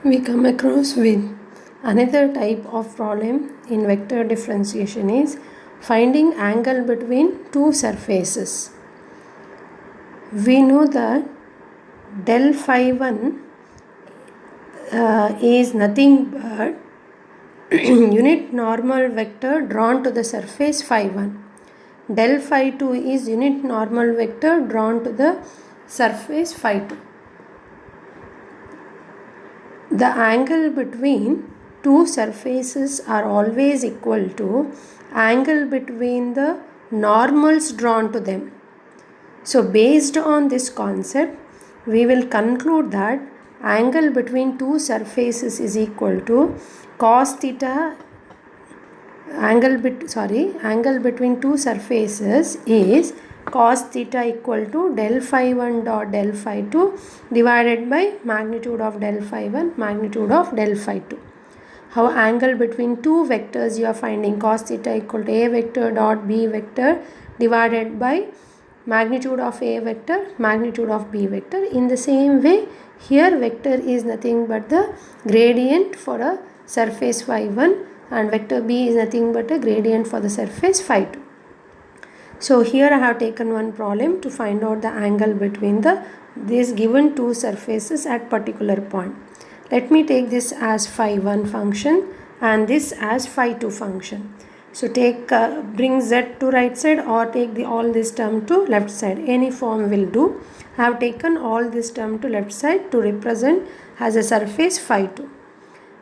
We come across with another type of problem in vector differentiation is finding angle between two surfaces. We know that del phi 1 is nothing but unit normal vector drawn to the surface phi 1. Del phi 2 is unit normal vector drawn to the surface phi 2. The angle between two surfaces are always equal to angle between the normals drawn to them. So based on this concept, we will conclude that angle between two surfaces is equal to cos theta. Angle between two surfaces is cos theta equal to del phi 1 dot del phi 2 divided by magnitude of del phi 1 magnitude of del phi 2. How angle between two vectors you are finding cos theta equal to a vector dot b vector divided by magnitude of a vector magnitude of b vector. In the same way, here vector is nothing but the gradient for a surface phi 1 and vector b is nothing but a gradient for the surface phi 2. So here I have taken one problem to find out the angle between these given two surfaces at particular point. Let me take this as phi 1 function and this as phi 2 function. So bring z to right side or take all this term to left side. Any form will do. I have taken all this term to left side to represent as a surface phi 2.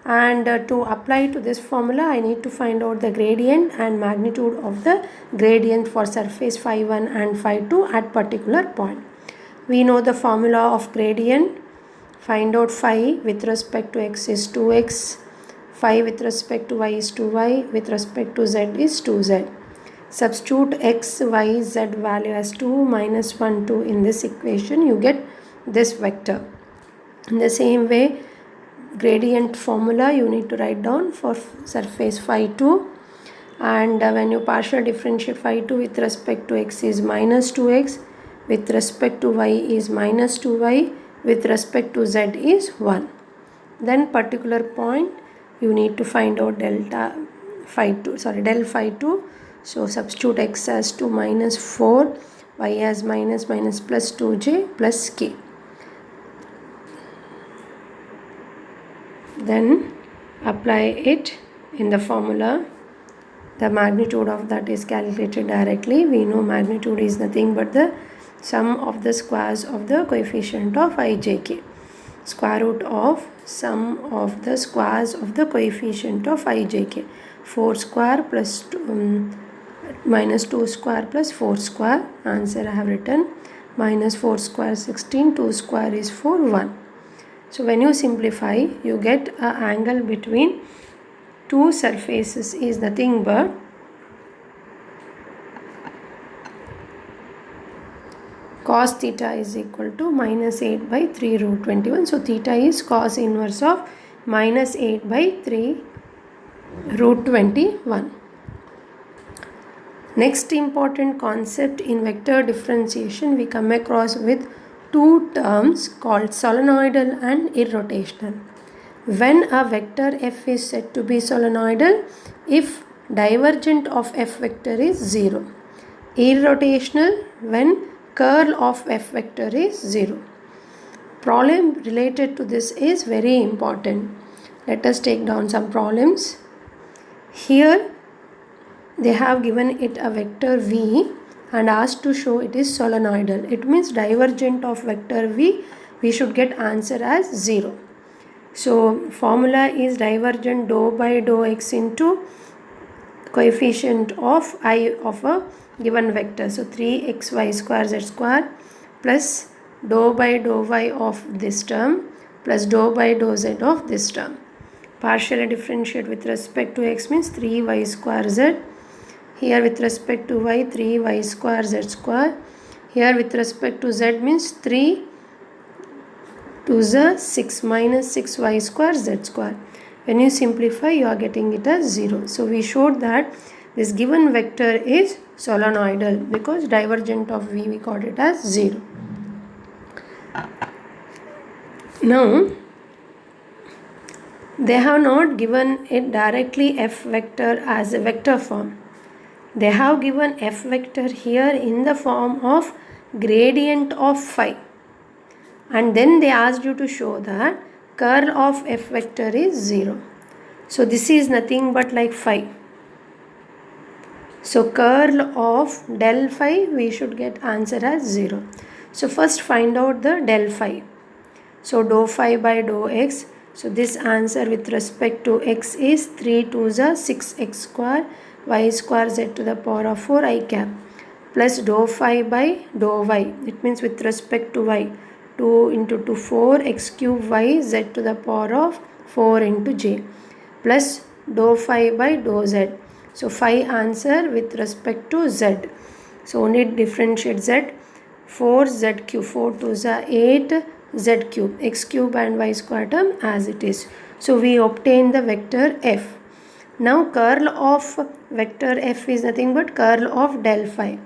And to apply to this formula, I need to find out the gradient and magnitude of the gradient for surface phi 1 and phi 2 at particular point. We know the formula of gradient. Find out phi with respect to x is 2x, phi with respect to y is 2y, with respect to z is 2z. Substitute x, y, z value as 2, minus 1, 2 in this equation, you get this vector. In the same way, gradient formula you need to write down for surface phi 2, and when you partial differentiate phi 2 with respect to x is minus 2x, with respect to y is minus 2y, with respect to z is 1. Then particular point you need to find out del phi 2. So substitute x as 2 minus 4, y as minus plus 2j plus k. Then apply it in the formula. The magnitude of that is calculated directly. We know magnitude is nothing but the sum of the squares of the coefficient of ijk. Square root of sum of the squares of the coefficient of ijk. 4 square plus minus 2 square plus 4 square. Answer I have written minus 4 square 16, 2 square is 4, 1. So when you simplify, you get an angle between two surfaces is nothing but cos theta is equal to minus 8 by 3 root 21. So theta is cos inverse of minus 8 by 3 root 21. Next important concept in vector differentiation, we come across with two terms called solenoidal and irrotational. When a vector f is said to be solenoidal if divergent of f vector is 0. Irrotational when curl of f vector is 0. Problem related to this is very important. Let us take down some problems. Here they have given it a vector v and asked to show it is solenoidal. It means divergent of vector v, we should get answer as 0. So formula is divergent dou by dou x into coefficient of I of a given vector. So 3xy square z square plus dou by dou y of this term plus dou by dou z of this term. Partially differentiate with respect to x means 3y square z. Here with respect to y 3y square z square. Here with respect to z means 3 to the 6 minus 6y square z square. When you simplify, you are getting it as 0. So we showed that this given vector is solenoidal because divergent of v we got it as 0. Now They have not given it directly f vector as a vector form. They have given f vector here in the form of gradient of phi. And then they asked you to show that curl of f vector is 0. So this is nothing but like phi. So curl of del phi, we should get answer as 0. So first find out the del phi. So dou phi by dou x. So this answer with respect to x is 3 2s are 6x square y square z to the power of 4 I cap plus dou phi by dou y. It means with respect to y, 2 into 2 4 x cube y z to the power of 4 into j plus dou phi by dou z. So phi answer with respect to z. So only differentiate z. 4 z cube, 4 2s are 8 z cube, x cube and y square term as it is. So we obtain the vector f. Now curl of vector f is nothing but curl of del phi.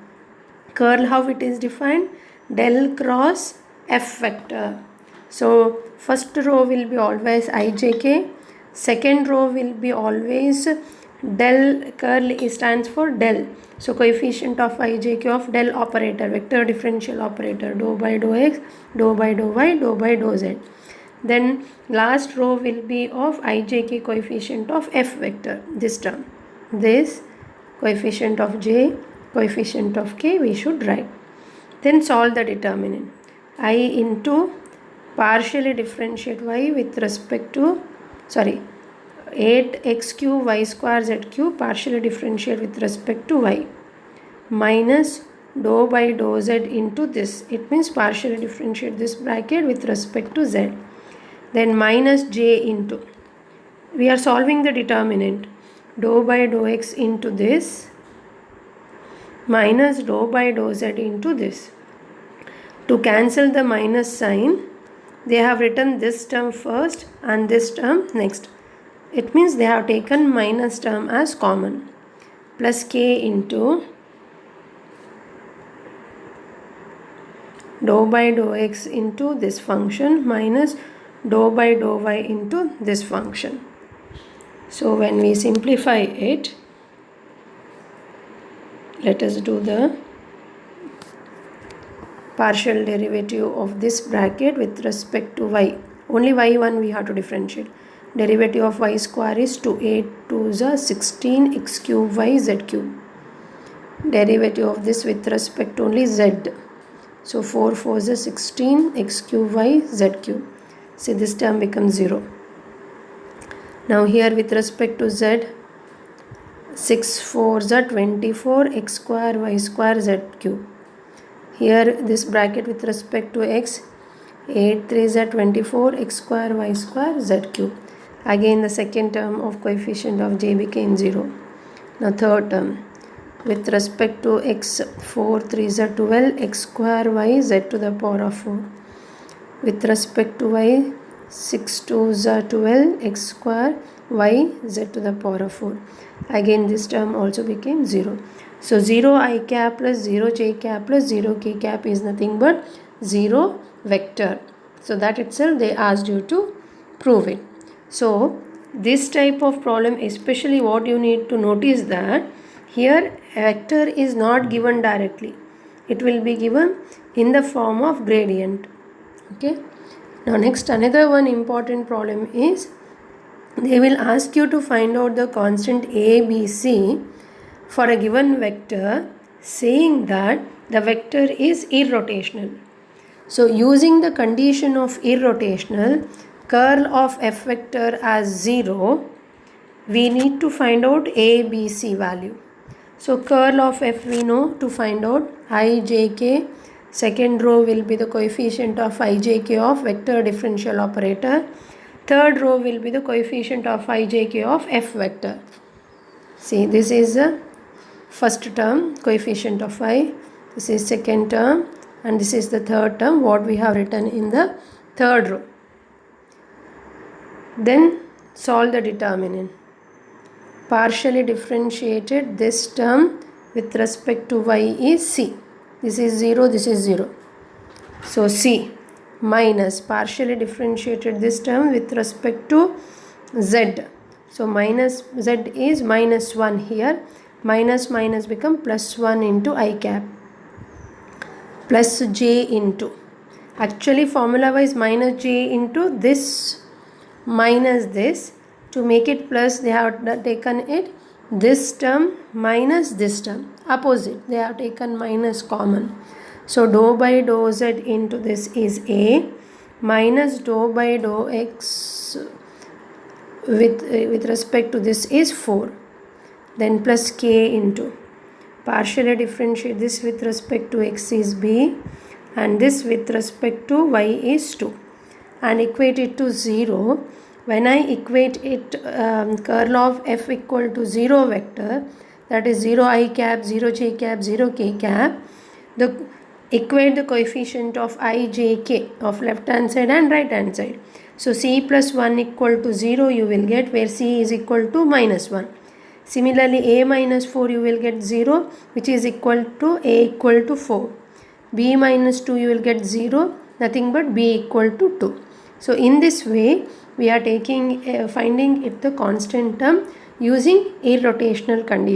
Curl, how it is defined? Del cross f vector. So first row will be always ijk, second row will be always del, curl stands for del. So coefficient of ijk of del operator, vector differential operator, dou by dou x, dou by dou y, dou by dou z. Then last row will be of ijk coefficient of f vector, this term. This coefficient of j, coefficient of k we should write. Then solve the determinant. I into partially differentiate y with respect to, 8x cube y square z cube partially differentiate with respect to y minus dou by dou z into this. It means partially differentiate this bracket with respect to z. Then minus j into, we are solving the determinant, dou by dou x into this minus dou by dou z into this. To cancel the minus sign, they have written this term first and this term next. It means they have taken minus term as common plus k into dou by dou x into this function minus dou by dou y into this function. So when we simplify it, let us do the partial derivative of this bracket with respect to y. Only y1 we have to differentiate. Derivative of y square is 2, 8 2s are 16 x cube y z cube. Derivative of this with respect to only z. So 4 4s are 16 x cube y z cube. See, this term becomes 0. Now here with respect to z, 6 4s are 24 x square y square z cube. Here this bracket with respect to x, 8 3s are 24 x square y square z cube. Again the second term of coefficient of j became 0. Now third term with respect to x, 4 3s are 12 x square y z to the power of 4. With respect to y, 6 2s are 12 x square y z to the power of 4. Again this term also became 0. So 0 I cap plus 0 j cap plus 0 k cap is nothing but 0 vector. So that itself they asked you to prove it. So this type of problem, especially what you need to notice that here vector is not given directly. It will be given in the form of gradient. Okay. Now next, another one important problem is they will ask you to find out the constant a, b, c for a given vector, saying that the vector is irrotational. So using the condition of irrotational, curl of f vector as 0, we need to find out a, b, c value. So curl of f we know to find out I, j, k. Second row will be the coefficient of I, j, k of vector differential operator. Third row will be the coefficient of I, j, k of f vector. See, this is the first term, coefficient of I. This is second term and this is the third term, what we have written in the third row. Then solve the determinant. Partially differentiated this term with respect to y is c. This is 0, this is 0. So c minus partially differentiated this term with respect to z. So minus z is minus 1 here. Minus minus become plus 1 into I cap plus j into. Actually formula wise minus j into this minus this. To make it plus they have taken it this term minus this term. Opposite they have taken minus common. So dou by dou z into this is a minus dou by dou x with respect to this is 4. Then plus k into. Partially differentiate this with respect to x is b and this with respect to y is 2 and equate it to 0. When I equate it curl of f equal to 0 vector, that is 0 I cap, 0 j cap, 0 k cap, equate the coefficient of I, j, k of left hand side and right hand side. So c plus 1 equal to 0 you will get, where c is equal to minus 1. Similarly a minus 4 you will get 0, which is equal to a equal to 4. B minus 2 you will get 0, nothing but b equal to 2. So in this way we are taking finding if the constant term using irrotational condition.